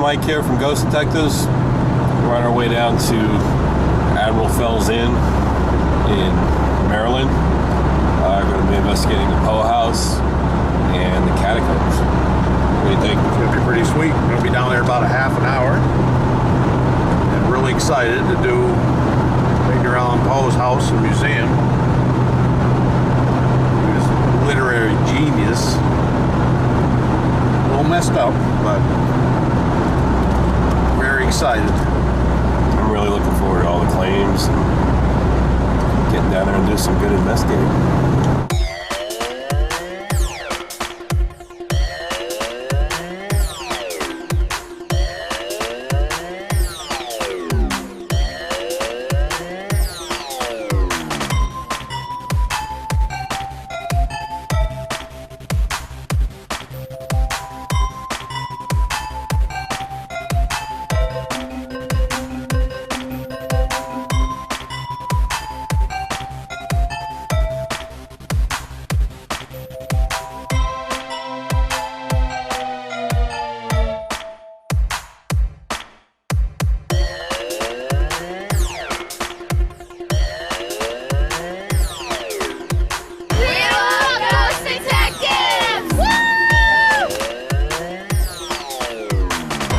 Mike here from Ghost Detectives. We're on our way down to Admiral Fell Inn in Maryland. We're going to be investigating the Poe House and the catacombs. What do you think? It's going to be pretty sweet. We're going to be down there about a half an hour. And really excited to do Edgar Allan Poe's house and museum. He was a literary genius. A little messed up, but very excited. I'm really looking forward to all the claims and getting down there and do some good investigating.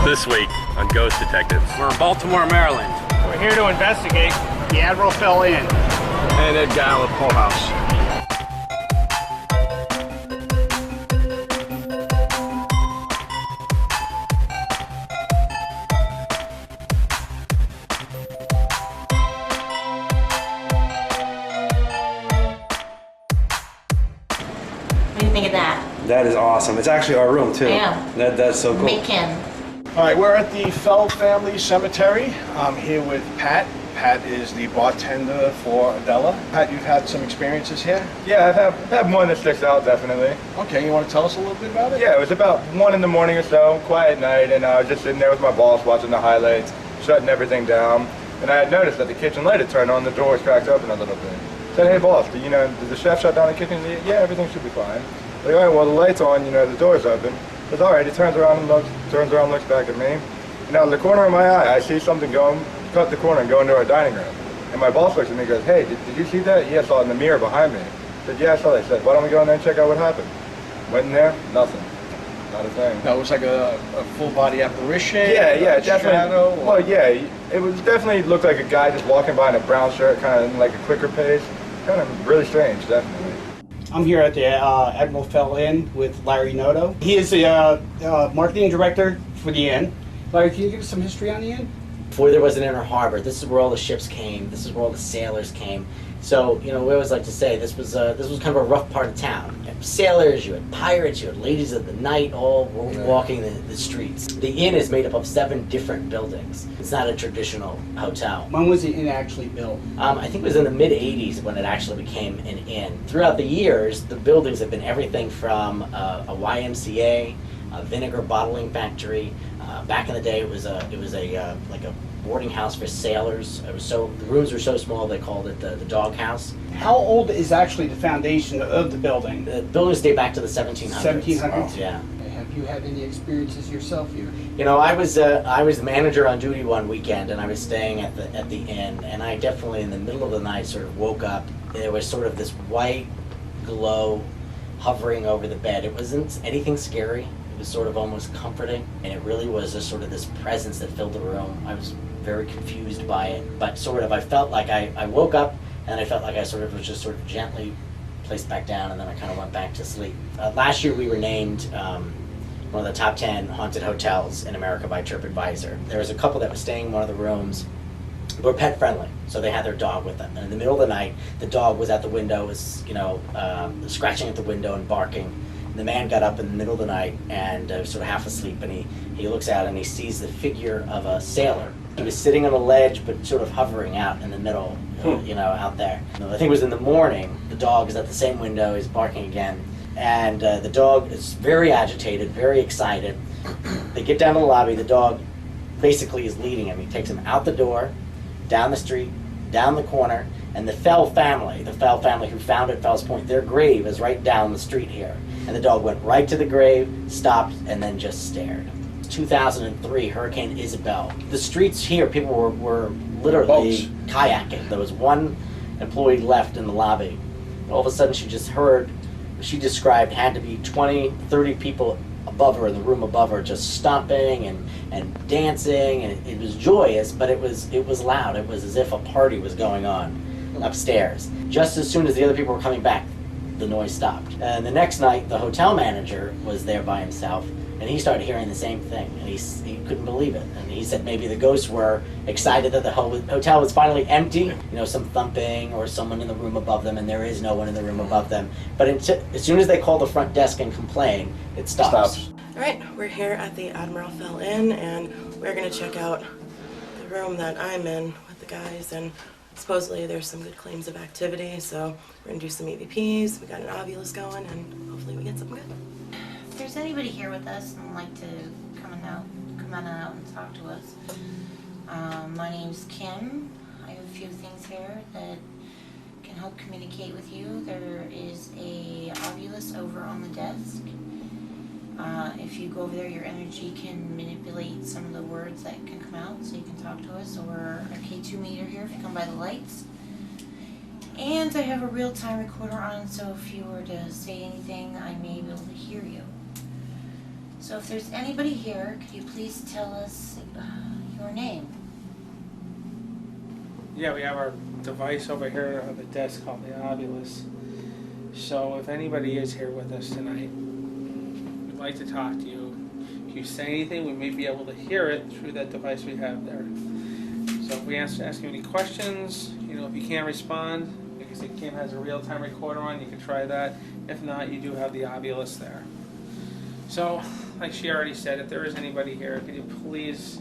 This week on Ghost Detectives. We're in Baltimore, Maryland. We're here to investigate the Admiral Fell Inn And Edgar Allan Poe House. What do you think of that? That is awesome. It's actually our room too. Yeah. That's so cool. Bacon. All right, we're at the Fell Family Cemetery. I'm here with Pat. Pat is the bartender for Adela. Pat, you've had some experiences here? Yeah, I've had one that sticks out, definitely. Okay, you want to tell us a little bit about it? Yeah, it was about 1 in the morning or so, quiet night, and I was just sitting there with my boss watching the highlights, shutting everything down. And I had noticed that the kitchen light had turned on, the door was cracked open a little bit. I said, hey boss, did the chef shut down the kitchen? He said, yeah, everything should be fine. Like, all right, well the light's on, the door's open. He says, all right, he turns around, looks back at me. And out of the corner of my eye, I see something cut the corner and go into our dining room. And my boss looks at me and goes, hey, did you see that? Yeah, I saw it in the mirror behind me. I said, yeah, I saw that. He said, why don't we go in there and check out what happened? Went in there, nothing. Not a thing. That was like a full body apparition? Yeah, definitely. Shadow, well, yeah, it was definitely looked like a guy just walking by in a brown shirt, kind of in like a quicker pace. Kind of really strange, definitely. I'm here at the Admiral Fell Inn with Larry Noto. He is the marketing director for the inn. Larry, can you give us some history on the inn? Before there was an inner harbor, this is where all the ships came. This is where all the sailors came. So, we always like to say this was kind of a rough part of town. You had sailors, you had pirates, you had ladies of the night, all walking the streets. The inn is made up of 7 different buildings. It's not a traditional hotel. When was the inn actually built? I think it was in the mid-'80s when it actually became an inn. Throughout the years, the buildings have been everything from a YMCA, a vinegar bottling factory. Back in the day, it was like a boarding house for sailors. The rooms were so small they called it the dog house. How old is actually the foundation of the building? The buildings date back to the 1700s. 1700s? Yeah. Have you had any experiences yourself here? I was the manager on duty one weekend, and I was staying at the inn, and I definitely in the middle of the night sort of woke up. There was sort of this white glow hovering over the bed. It wasn't anything scary. It was sort of almost comforting, and it really was just sort of this presence that filled the room. I was very confused by it, but I felt like I woke up, and I felt like I was just gently placed back down, and then I kind of went back to sleep. Last year we were named one of the top 10 haunted hotels in America by TripAdvisor. There was a couple that was staying in one of the rooms. They were pet friendly, so they had their dog with them. And in the middle of the night, the dog was at the window, scratching at the window and barking. The man got up in the middle of the night and sort of half asleep, and he looks out and he sees the figure of a sailor. He was sitting on a ledge, but sort of hovering out in the middle, out there. I think it was in the morning. The dog is at the same window. He's barking again, and the dog is very agitated, very excited. They get down to the lobby. The dog basically is leading him. He takes him out the door, down the street, down the corner, and the Fell family who founded Fells Point, their grave is right down the street here. And the dog went right to the grave, stopped, and then just stared. 2003 Hurricane Isabel. The streets here, people were literally kayaking. There was one employee left in the lobby. All of a sudden she just heard, she described, had to be 20, 30 people above her, in the room above her, just stomping and dancing, and it was joyous, but it was loud. It was as if a party was going on upstairs. Just as soon as the other people were coming back, the noise stopped. And the next night, the hotel manager was there by himself, and he started hearing the same thing, and he couldn't believe it. And he said maybe the ghosts were excited that the hotel was finally empty. You know, some thumping or someone in the room above them, and there is no one in the room above them. But as soon as they call the front desk and complain, it stops. All right, we're here at the Admiral Fell Inn, and we're gonna check out the room that I'm in with the guys, and supposedly there's some good claims of activity, so we're gonna do some EVPs, we got an ovulus going, and hopefully we get something good. If there's anybody here with us and would like to come on out and talk to us, my name's Kim. I have a few things here that can help communicate with you. There is a ovulus over on the desk. If you go over there, your energy can manipulate some of the words that can come out, so you can talk to us, or a K2 meter here if you come by the lights. And I have a real-time recorder on, so if you were to say anything, I may be able to hear you. So if there's anybody here, could you please tell us your name? Yeah, we have our device over here on the desk called the ovulus. So if anybody is here with us tonight, we'd like to talk to you. If you say anything, we may be able to hear it through that device we have there. So if we ask you any questions, you know, if you can't respond, like I said, Kim has a real-time recorder on, you can try that. If not, you do have the ovulus there. So, like she already said, if there is anybody here, could you please,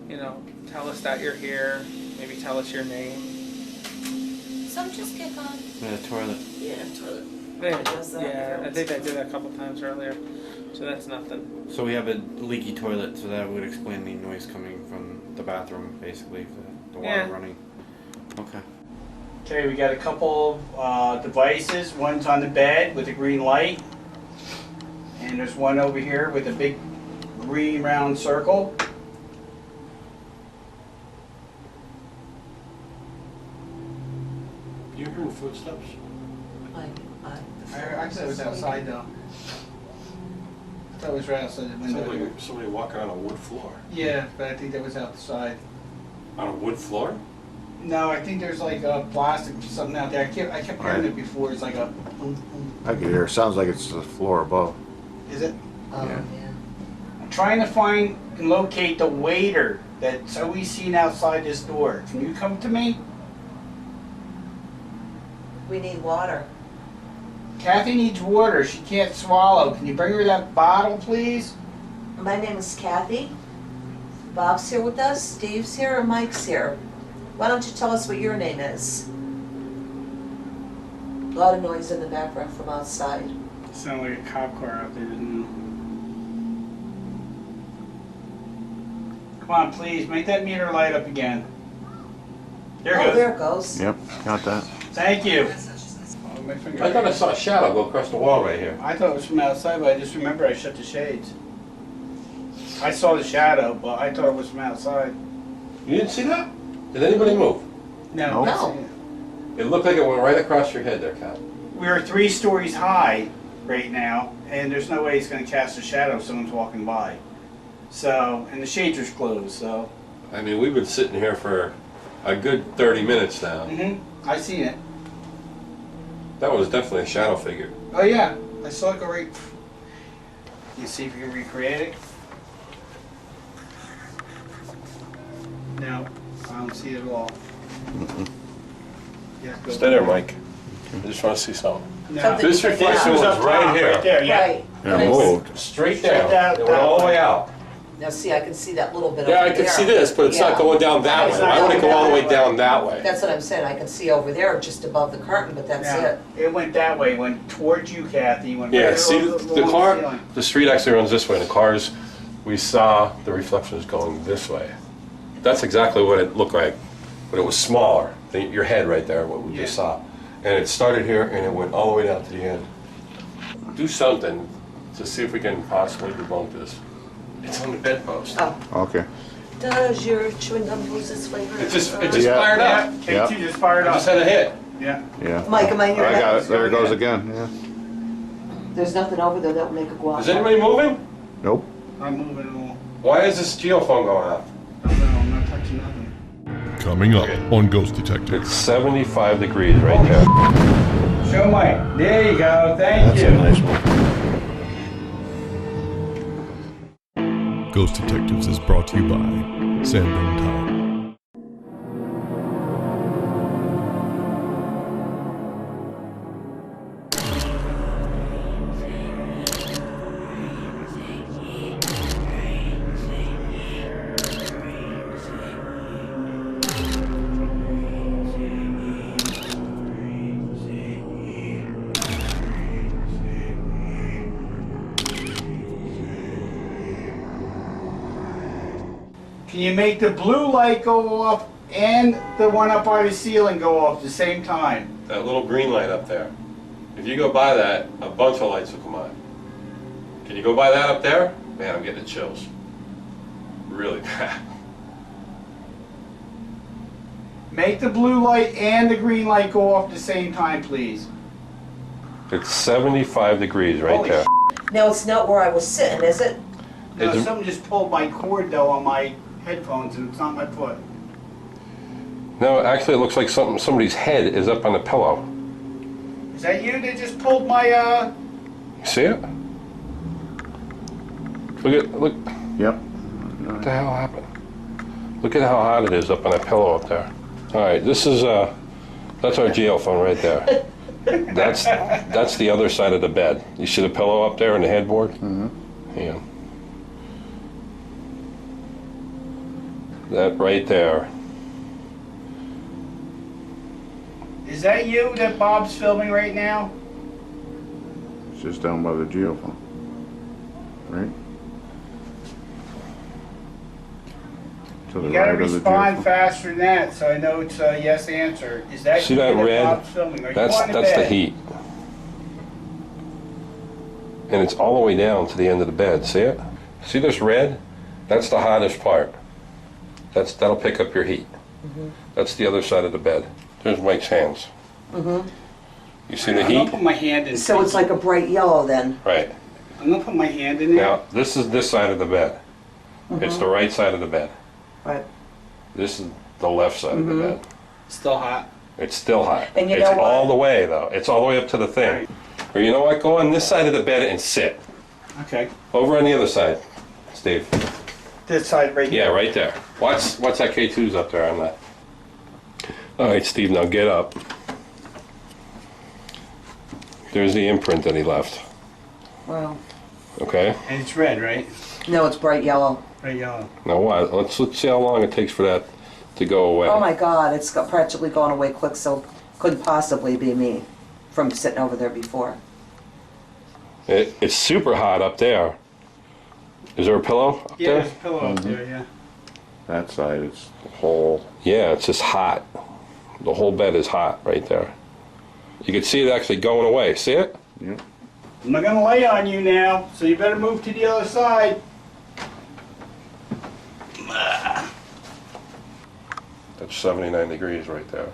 you know, tell us that you're here, maybe tell us your name. Some just kick on. Yeah, toilet. Yeah, toilet. Yeah, I think I did that a couple times earlier, so that's nothing. So we have a leaky toilet, so that would explain the noise coming from the bathroom, basically, the water running. Okay. Okay, we got a couple devices. One's on the bed with a green light. And there's one over here with a big green round circle. You heard footsteps? I thought it was outside though. I thought it was right outside the window. Sounds like somebody walking on a wood floor. Yeah, but I think that was outside. On a wood floor? No, I think there's like a plastic or something out there. I kept hearing it before. It's like a. I can hear. It sounds like it's the floor above. Is it? Yeah. I'm trying to find and locate the waiter that's always seen outside this door. Can you come to me? We need water. Kathy needs water. She can't swallow. Can you bring her that bottle, please? My name is Kathy. Bob's here with us, Steve's here, and Mike's here. Why don't you tell us what your name is? A lot of noise in the background from outside. Sound like a cop car out there, doesn't it? Come on, please, make that meter light up again. There it Oh, goes. there it goes. Yep, got that. Thank you. Oh, my finger. I thought I saw a shadow go across the wall right here. I thought it was from outside, but I just remember I shut the shades. I saw the shadow, but I thought it was from outside. You didn't see that? Did anybody move? No. No. I didn't see it. It looked like it went right across your head there, Kat. We're 3 stories high right now, and there's no way it's going to cast a shadow if someone's walking by. So, and the shades are closed, so. I mean, we've been sitting here for a good 30 minutes now. I seen it. That was definitely a shadow figure. Oh yeah, I saw it go right. You see if you can recreate it. No, I don't see it at all. Yeah, go. Stay there, Mike. I just want to see something. No. This reflection was was up right top, here. right there, yeah. Right. Yeah, Nice. moved. Straight Straight down. down, It went all the way out. Now see, I can see that little bit Yeah, over I can there. see this, but it's not Yeah. going down that It's way. not Why would it going go all the way that down way. that way? That's what I'm saying, I can see over there just above the curtain, but that's Yeah. it. It went that way, went towards you, Kathy. Went Yeah, right see, along the car, ceiling. the street actually runs this way. The cars, we saw the reflections going this way. That's exactly what it looked like, but it was smaller than your head right there, what we just saw. And it started here and it went all the way down to the end. Do something to see if we can possibly debunk this. It's on the bedpost. Oh. Okay. Does your chewing gum lose its flavor? It just Yeah. fired up. Yeah. K2 just fired I up. just had a hit. Yeah. Yeah. Mike, am I hearing I got that? it. There it goes again. Yeah. There's nothing over there that will make a go off. Is anybody moving? Nope. I'm moving along. Why is this geophone going off? I don't know, I'm not touching nothing. Coming up on Ghost Detective. It's 75 degrees right there. Show Mike. There you go. Thank That's you. a nice one. Ghost Detectives is brought to you by Sandbone Time. Can you make the blue light go off and the one up by the ceiling go off at the same time? That little green light up there. If you go by that, a bunch of lights will come on. Can you go by that up there? Man, I'm getting the chills. Really bad. Make the blue light and the green light go off at the same time, please. It's 75 degrees right Holy there. Now, it's not where I was sitting, is it? No, It's- someone just pulled my cord though on my headphones and it's not my foot. No, actually it looks like somebody's head is up on the pillow. Is that you that just pulled my See it? Look, Yep. what the hell happened? Look at how hot it is up on that pillow up there. All right, this is, that's our geophone right there. That's the other side of the bed. You see the pillow up there and the headboard? Mm-hmm. Yeah. That right there. Is that you that Bob's filming right now? It's just down by the geophone. Right? To the You gotta right of the respond geophone. faster than that, so I know it's a yes answer. Is that See you that red? Bob's filming? Are you That's on the bed? heat. And it's all the way down to the end of the bed. See it? See this red? That's the hottest part. That'll pick up your heat. Mm-hmm. That's the other side of the bed. There's Mike's hands. Mm-hmm. You see the I'm gonna heat? put my hand in. So it's like a bright yellow then? Right. I'm gonna put my hand in there. Now, this is this side of the bed. It's the right side of the bed. Right. This is the left side of the bed. Still hot. It's still hot. And you it's know what? all the way, though. It's all the way up to the thing. Or you know what? Go on this side of the bed and sit. Okay. Over on the other side, Steve. This side right here. Yeah, right there. Watch that K2's up there on that. All right, Steve, now get up. There's the imprint that he left. Well, Okay? And it's red, right? no, it's bright yellow. Right yellow. Now what? Let's see how long it takes for that to go away. Oh my God, it's practically gone away quick, so couldn't possibly be me from sitting over there before. It's super hot up there. Is there a pillow up Yeah, there? there's a pillow up there, yeah. That side, it's the whole. Yeah, it's just hot. The whole bed is hot right there. You can see it actually going away. See it? Yep. I'm not gonna lay on you now, so you better move to the other side. That's 79 degrees right there.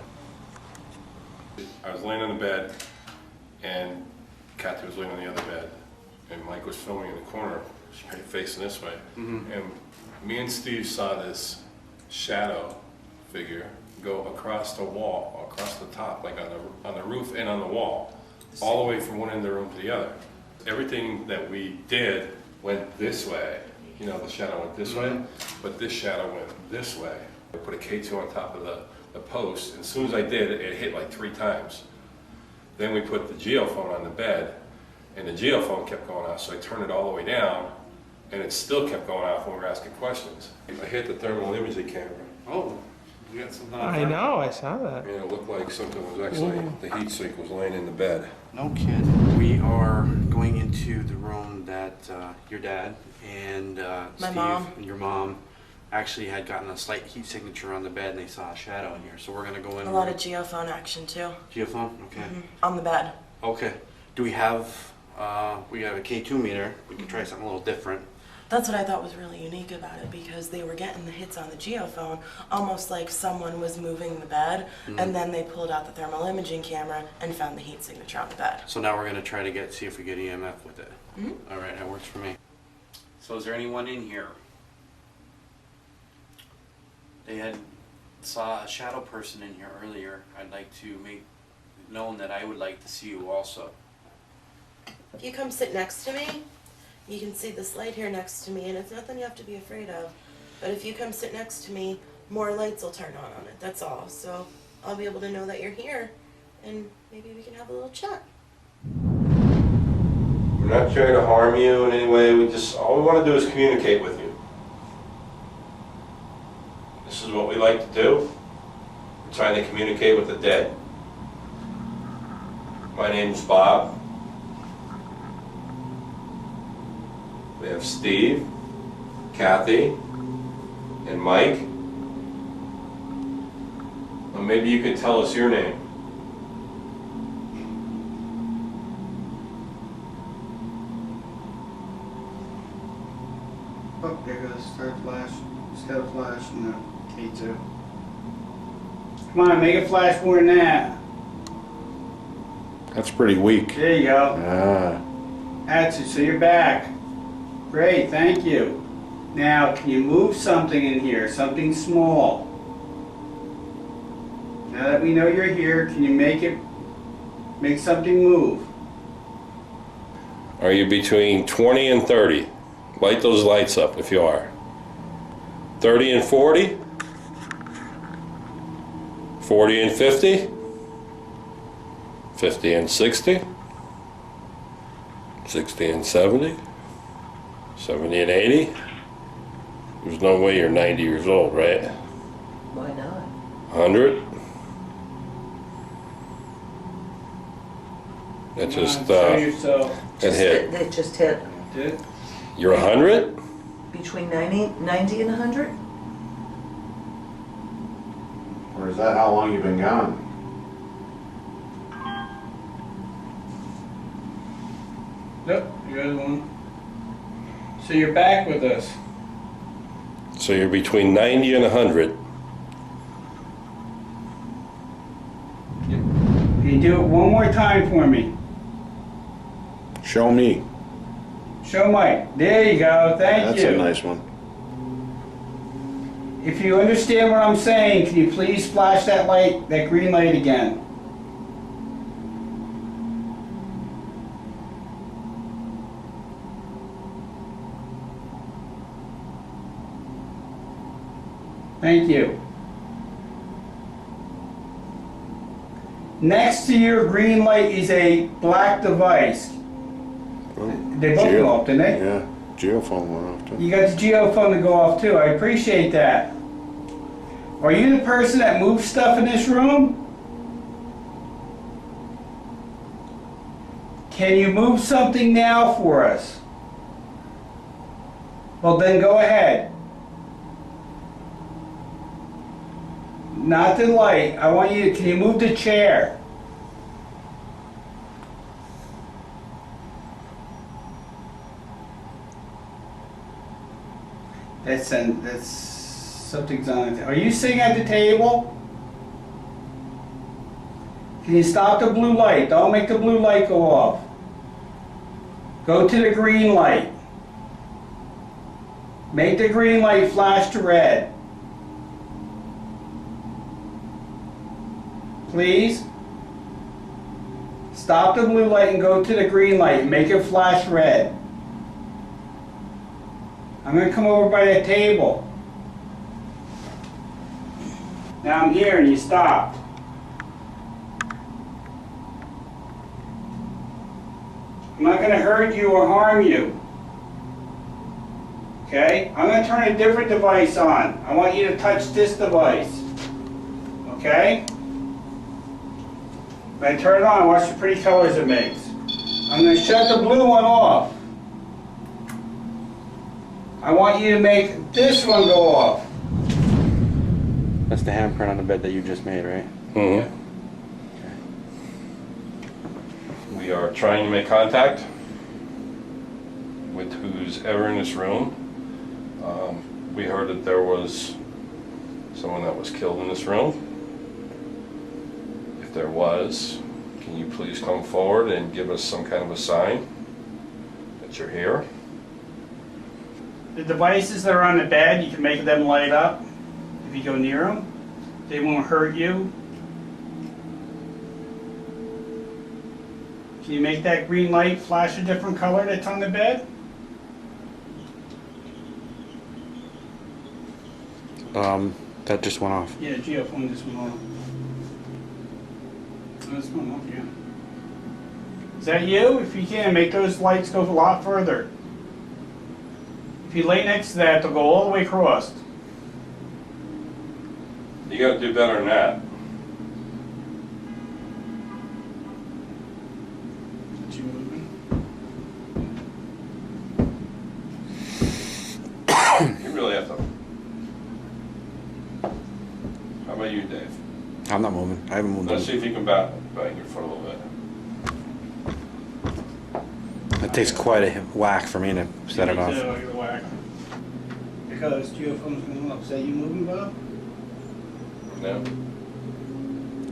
I was laying in the bed, and Kathy was laying on the other bed, and Mike was filming in the corner, facing this way. And me and Steve saw this shadow figure go across the wall, across the top, like on the roof and on the wall, all the way from one end of the room to the other. Everything that we did went this way. You know, the shadow went this way, but this shadow went this way. I put a K2 on top of the post, and as soon as I did, it hit like 3 times. Then we put the geophone on the bed, and the geophone kept going off, so I turned it all the way down, and it still kept going off when we were asking questions. I hit the thermal imaging camera. Oh, you got something on I know, I saw that. And it looked like something was actually, the heat sink was laying in the bed. No kidding. We are going into the room that your dad and My Steve mom. and your mom actually had gotten a slight heat signature on the bed, and they saw a shadow in here. So we're gonna go in. A lot of geophone action too. geophone. Okay. On the bed. Okay. Do we have? We have a K2 meter. We can try something a little different. That's what I thought was really unique about it, because they were getting the hits on the geophone almost like someone was moving the bed, and then they pulled out the thermal imaging camera and found the heat signature on the bed. So now we're gonna try to see if we get EMF with it. All right, that works for me. So is there anyone in here? They saw a shadow person in here earlier. I'd like to make known that I would like to see you also. If you come sit next to me, you can see this light here next to me, and it's nothing you have to be afraid of. But if you come sit next to me, more lights will turn on it, that's all. So I'll be able to know that you're here, and maybe we can have a little chat. We're not trying to harm you in any way. All we want to do is communicate with you. This is what we like to do. We're trying to communicate with the dead. My name's Bob. We have Steve, Kathy, and Mike. Well, maybe you could tell us your name. Oh, there goes start flash. Instead of flash, no. K2. Come on, make it flash more than that. That's pretty weak. There you go. Ah. That's it, so you're back. Great, thank you. Now, can you move something in here, something small? Now that we know you're here, can you make something move? Are you between 20 and 30? Light those lights up if you are. 30 and 40? 40 and 50? 50 and 60? 60 and 70? 70 and 80? There's no way you're 90 years old, right? Why not? 100? That just, Show yourself. that hit. That just hit. Did? You're 100? Between 90 and 100? Or is that how long you've been gone? Yep, you got one. So you're back with us. So you're between 90 and 100. Can you do it one more time for me? Show me. Show Mike. There you go. Thank you. That's a nice one. If you understand what I'm saying, can you please flash that light, that green light again? Thank you. Next to your green light is a black device. They both go off, didn't they? Yeah, geophone went off too. You got the geophone to go off too. I appreciate that. Are you the person that moves stuff in this room? Can you move something now for us? Well, then go ahead. Not the light. I want you to, can you move the chair? That's something's on it. Are you sitting at the table? Can you stop the blue light? Don't make the blue light go off. Go to the green light. Make the green light flash to red. Please. Stop the blue light and go to the green light and make it flash red. I'm going to come over by that table. Now I'm here and you stopped. I'm not going to hurt you or harm you. Okay? I'm going to turn a different device on. I want you to touch this device. Okay? When I turn it on, watch the pretty colors it makes. I'm going to shut the blue one off. I want you to make this one go off. That's the handprint on the bed that you just made, right? Mm-hmm. We are trying to make contact with who's ever in this room. We heard that there was someone that was killed in this room. If there was, can you please come forward and give us some kind of a sign that you're here? The devices that are on the bed, you can make them light up if you go near them. They won't hurt you. Can you make that green light flash a different color that's on the bed? That just went off. Yeah, geophone just went off. Oh, it's going off, yeah. Is that you? If you can, make those lights go a lot further. If you lay next to that, they'll go all the way across. You gotta do better than that. Is you moving? You really have to. How about you, Dave? I'm not moving. I haven't moved. Let's see if you can bang your foot a little bit. It takes quite a whack for me to set it off. You're whack. Because geophone's going up. Is that you moving, Bob? No.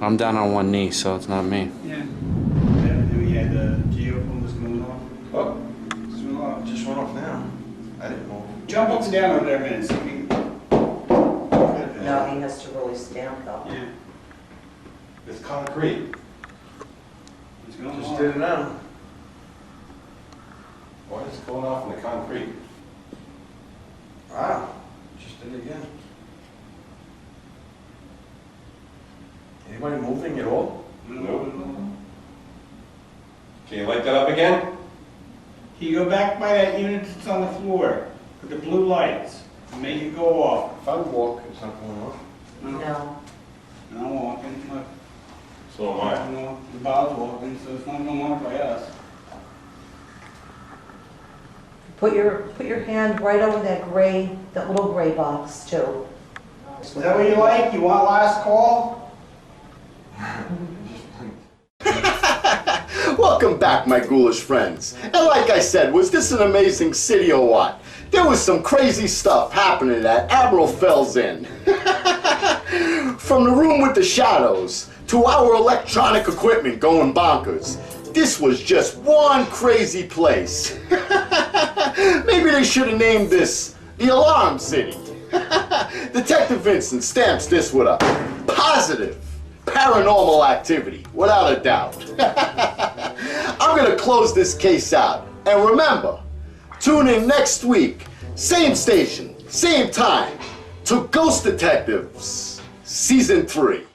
I'm down on one knee, so it's not me. Yeah. Yeah, the geophone was going off. Oh, It's going off. just went off now. I didn't know. Jump up and down over there a minute. So we can... No, he has to really stamp though. Yeah. It's concrete. It's going Just off. did it now. Why is it going off in the concrete? Wow. Just did it again. Anybody moving at all? Nope. Can you light that up again? Can you go back by that unit that's on the floor with the blue lights and make it go off? If I walk, it's not going off. No. And I'm walking. Look. So am I. No, the Bob's walking, so it's not going off by us. Put your hand right over that little gray box too. Is that what you like? You want last call? Welcome back, my ghoulish friends. And like I said, was this an amazing city or what? There was some crazy stuff happening at Admiral Fell Inn. From the room with the shadows to our electronic equipment going bonkers. This was just one crazy place. Maybe they should have named this the Alarm City. Detective Vincent stamps this with a positive paranormal activity, without a doubt. I'm gonna close this case out. And remember, tune in next week, same station, same time, to Ghost Detectives Season 3.